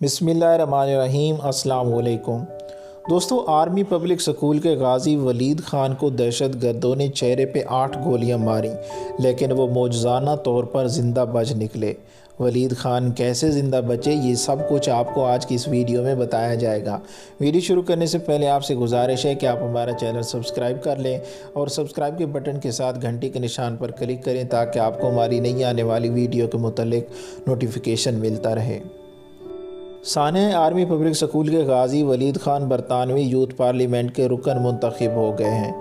बिस्मिल्लाहिर्रहमानिर्रहीम। अस्सलाम वालेकुम दोस्तों, आर्मी पब्लिक स्कूल के गाजी वलीद खान को दहशत गर्दों ने चेहरे पे 8 गोलियां मारी, लेकिन वो मौजज़ाना तौर पर ज़िंदा बच निकले। वलीद खान कैसे ज़िंदा बचे, ये सब कुछ आपको आज की इस वीडियो में बताया जाएगा। वीडियो शुरू करने से पहले आपसे गुजारिश है कि आप हमारा चैनल सब्सक्राइब कर लें और सब्सक्राइब के बटन के साथ घंटी के निशान पर क्लिक करें ताकि आपको हमारी नई आने वाली वीडियो के मुतालिक नोटिफिकेशन मिलता रहे। साने आर्मी पब्लिक स्कूल के गाजी वलीद खान बरतानवी यूथ पार्लियामेंट के रुकन मुंतखब हो गए हैं।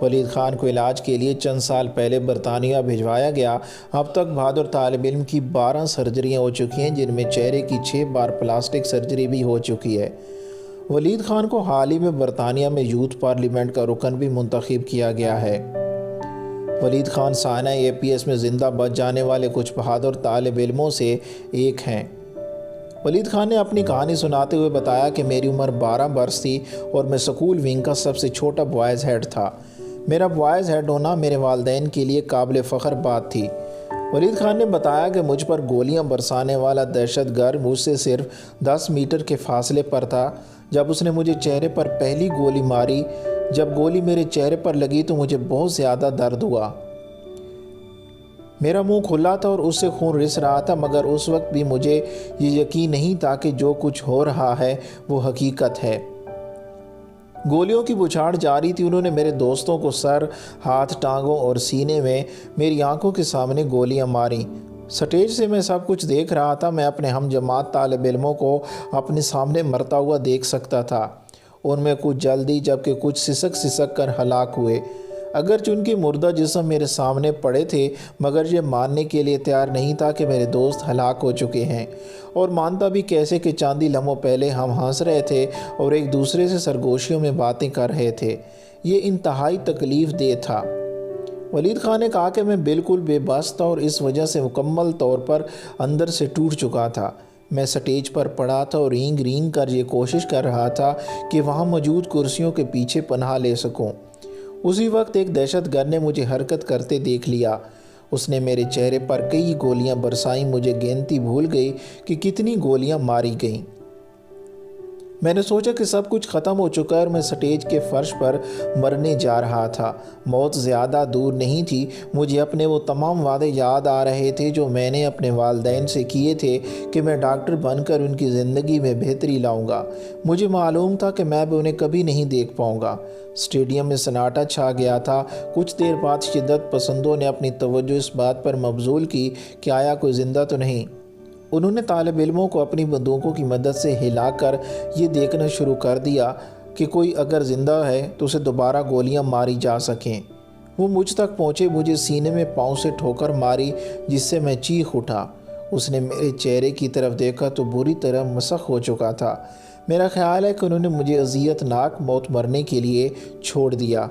वलीद खान को इलाज के लिए चंद साल पहले बरतानिया भिजवाया गया। अब तक बहादुर तालिब इल्म की 12 सर्जरियाँ हो चुकी हैं, जिनमें चेहरे की 6 बार प्लास्टिक सर्जरी भी हो चुकी है। वलीद खान को हाल ही में बरतानिया में यूथ पार्लियामेंट का रुकन भी मुंतखब किया गया है। वलीद खान साना APS में ज़िंदा बच जाने वाले कुछ बहादुर तालिब इल्मों से एक हैं। वलीद खान ने अपनी कहानी सुनाते हुए बताया कि मेरी उम्र 12 बरस थी और मैं स्कूल विंग का सबसे छोटा बॉयज़ हेड था। मेरा बॉयज़ हेड होना मेरे वालिदैन के लिए काबिल फ़ख्र बात थी। वलीद खान ने बताया कि मुझ पर गोलियां बरसाने वाला दहशतगर्द मुझसे सिर्फ 10 मीटर के फासले पर था। जब उसने मुझे चेहरे पर पहली गोली मारी, जब गोली मेरे चेहरे पर लगी तो मुझे बहुत ज़्यादा दर्द हुआ। मेरा मुंह खुला था और उससे खून रिस रहा था, मगर उस वक्त भी मुझे ये यकीन नहीं था कि जो कुछ हो रहा है वो हकीकत है। गोलियों की बुछाड़ जारी थी। उन्होंने मेरे दोस्तों को सर, हाथ, टांगों और सीने में मेरी आंखों के सामने गोलियां मारी। स्टेज से मैं सब कुछ देख रहा था। मैं अपने हम जमात तालिब इल्मों को अपने सामने मरता हुआ देख सकता था। उनमें कुछ जल्दी जबकि कुछ सिसक कर हलाक हुए। अगरचे उनके मुर्दा जिस्म मेरे सामने पड़े थे, मगर ये मानने के लिए तैयार नहीं था कि मेरे दोस्त हलाक हो चुके हैं, और मानता भी कैसे कि चांदी लम्हों पहले हम हंस रहे थे और एक दूसरे से सरगोशियों में बातें कर रहे थे। ये इंतहाई तकलीफ़ दे था। वलीद खान ने कहा कि मैं बिल्कुल बेबस था और इस वजह से मुकम्मल तौर पर अंदर से टूट चुका था। मैं स्टेज पर पड़ा था और रींग रींग कर ये कोशिश कर रहा था कि वहाँ मौजूद कुर्सियों के पीछे पनाह ले सकूँ। उसी वक्त एक दहशतगर्द ने मुझे हरकत करते देख लिया। उसने मेरे चेहरे पर कई गोलियां बरसाईं। मुझे गिनती भूल गई कि कितनी गोलियां मारी गईं। मैंने सोचा कि सब कुछ ख़त्म हो चुका है और मैं स्टेज के फर्श पर मरने जा रहा था। मौत ज़्यादा दूर नहीं थी। मुझे अपने वो तमाम वादे याद आ रहे थे जो मैंने अपने वालिदैन से किए थे कि मैं डॉक्टर बनकर उनकी ज़िंदगी में बेहतरी लाऊंगा। मुझे मालूम था कि मैं भी उन्हें कभी नहीं देख पाऊंगा। स्टेडियम में सन्नाटा छा गया था। कुछ देर बाद शिद्दत पसंदों ने अपनी तवज्जो इस बात पर मबजूल की कि आया कोई ज़िंदा तो नहीं। उन्होंने तालिब इल्मों को अपनी बंदूकों की मदद से हिलाकर ये देखना शुरू कर दिया कि कोई अगर ज़िंदा है तो उसे दोबारा गोलियां मारी जा सकें। वो मुझ तक पहुँचे, मुझे सीने में पाँव से ठोकर मारी, जिससे मैं चीख उठा। उसने मेरे चेहरे की तरफ देखा तो बुरी तरह मसख हो चुका था। मेरा ख्याल है कि उन्होंने मुझे अज़ियतनाक मौत मरने के लिए छोड़ दिया।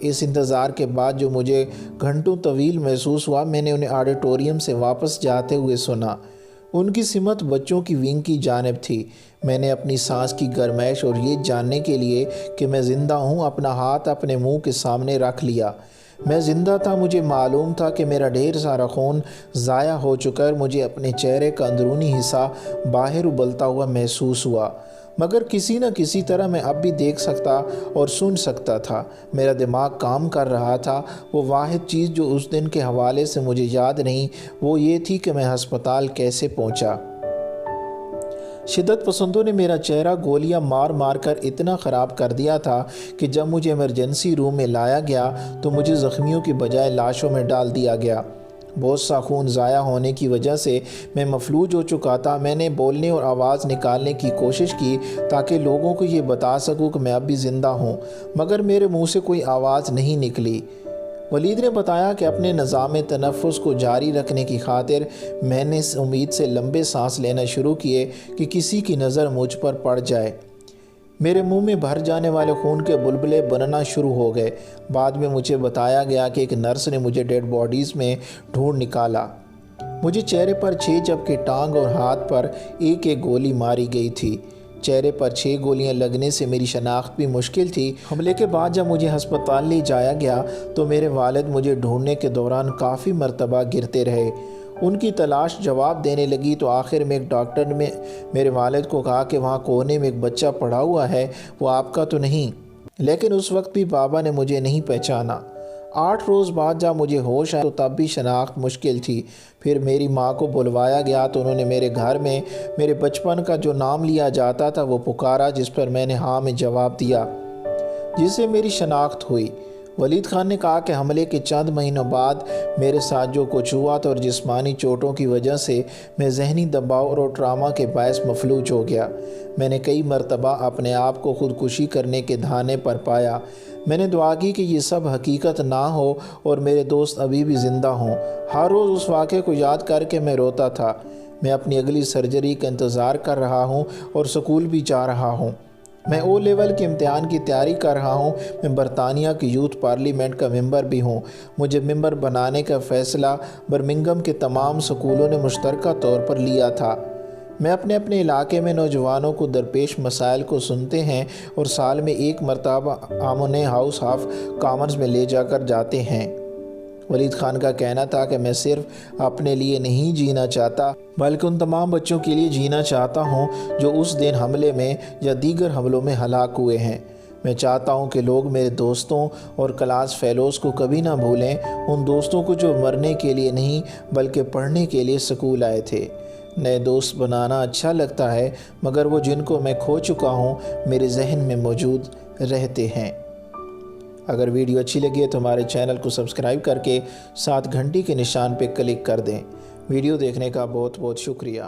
इस इंतज़ार के बाद जो मुझे घंटों तवील महसूस हुआ, मैंने उन्हें ऑडिटोरियम से वापस जाते हुए सुना। उनकी सिमत बच्चों की विंग की जानिब थी। मैंने अपनी सांस की गरमाइश और ये जानने के लिए कि मैं ज़िंदा हूँ अपना हाथ अपने मुंह के सामने रख लिया। मैं ज़िंदा था। मुझे मालूम था कि मेरा ढेर सारा खून ज़ाया हो चुका है। मुझे अपने चेहरे का अंदरूनी हिस्सा बाहर उबलता हुआ महसूस हुआ, मगर किसी न किसी तरह मैं अब भी देख सकता और सुन सकता था। मेरा दिमाग काम कर रहा था। वो वाहिद चीज़ जो उस दिन के हवाले से मुझे याद नहीं, वो ये थी कि मैं अस्पताल कैसे पहुंचा। शिद्दत पसंदों ने मेरा चेहरा गोलियां मार मार कर इतना ख़राब कर दिया था कि जब मुझे इमरजेंसी रूम में लाया गया तो मुझे ज़ख्मियों की बजाय लाशों में डाल दिया गया। बहुत सा खून ज़ाया होने की वजह से मैं मफलूज हो चुका था। मैंने बोलने और आवाज़ निकालने की कोशिश की ताकि लोगों को ये बता सकूं कि मैं अब भी ज़िंदा हूँ, मगर मेरे मुंह से कोई आवाज़ नहीं निकली। वलीद ने बताया कि अपने निज़ाम तनफ़ुस को जारी रखने की खातिर मैंने इस उम्मीद से लंबे सांस लेना शुरू किए कि किसी की नज़र मुझ पर पड़ जाए। मेरे मुंह में भर जाने वाले खून के बुलबुले बनना शुरू हो गए। बाद में मुझे बताया गया कि एक नर्स ने मुझे डेड बॉडीज़ में ढूंढ निकाला। मुझे चेहरे पर 6 जबकि टांग और हाथ पर एक एक गोली मारी गई थी। चेहरे पर 6 गोलियां लगने से मेरी शनाख्त भी मुश्किल थी। हमले के बाद जब मुझे हस्पताल ले जाया गया तो मेरे वालिद मुझे ढूंढने के दौरान काफ़ी मरतबा गिरते रहे। ان کی تلاش جواب دینے لگی تو آخر میں ایک ڈاکٹر نے میرے والد کو کہا کہ وہاں کونے میں ایک بچہ پڑا ہوا ہے، وہ آپ کا تو نہیں۔ لیکن اس وقت بھی بابا نے مجھے نہیں پہچانا۔ 8 روز بعد جب مجھے ہوش آیا تو تب بھی شناخت مشکل تھی۔ پھر میری ماں کو بلوایا گیا تو انہوں نے میرے گھر میں میرے بچپن کا جو نام لیا جاتا تھا وہ پکارا، جس پر میں نے ہاں میں جواب دیا، جس سے میری شناخت ہوئی۔ ولید خان نے کہا کہ حملے کے چند مہینوں بعد میرے ساتھ جو کچھ ہوا تھا اور جسمانی چوٹوں کی وجہ سے میں ذہنی دباؤ اور ٹراما کے باعث مفلوج ہو گیا۔ میں نے کئی مرتبہ اپنے آپ کو خودکشی کرنے کے دہانے پر پایا۔ میں نے دعا کی کہ یہ سب حقیقت نہ ہو اور میرے دوست ابھی بھی زندہ ہوں۔ ہر روز اس واقعے کو یاد کر کے میں روتا تھا۔ میں اپنی اگلی سرجری کا انتظار کر رہا ہوں اور سکول بھی جا رہا ہوں۔ میں او لیول کے امتحان کی تیاری کر رہا ہوں۔ میں برطانیہ کی یوتھ پارلیمنٹ کا ممبر بھی ہوں۔ مجھے ممبر بنانے کا فیصلہ برمنگھم کے تمام سکولوں نے مشترکہ طور پر لیا تھا۔ میں اپنے علاقے میں نوجوانوں کو درپیش مسائل کو سنتے ہیں اور سال میں ایک مرتبہ انہیں ہاؤس آف کامنز میں لے جا کر جاتے ہیں۔ ولید خان کا کہنا تھا کہ میں صرف اپنے لیے نہیں جینا چاہتا بلکہ ان تمام بچوں کے لیے جینا چاہتا ہوں جو اس دن حملے میں یا دیگر حملوں میں ہلاک ہوئے ہیں۔ میں چاہتا ہوں کہ لوگ میرے دوستوں اور کلاس فیلوز کو کبھی نہ بھولیں، ان دوستوں کو جو مرنے کے لیے نہیں بلکہ پڑھنے کے لیے سکول آئے تھے۔ نئے دوست بنانا اچھا لگتا ہے مگر وہ جن کو میں کھو چکا ہوں میرے ذہن میں موجود رہتے ہیں۔ اگر ویڈیو اچھی لگی ہے تو ہمارے چینل کو سبسکرائب کر کے ساتھ گھنٹی کے نشان پہ کلک کر دیں۔ ویڈیو دیکھنے کا بہت بہت شکریہ۔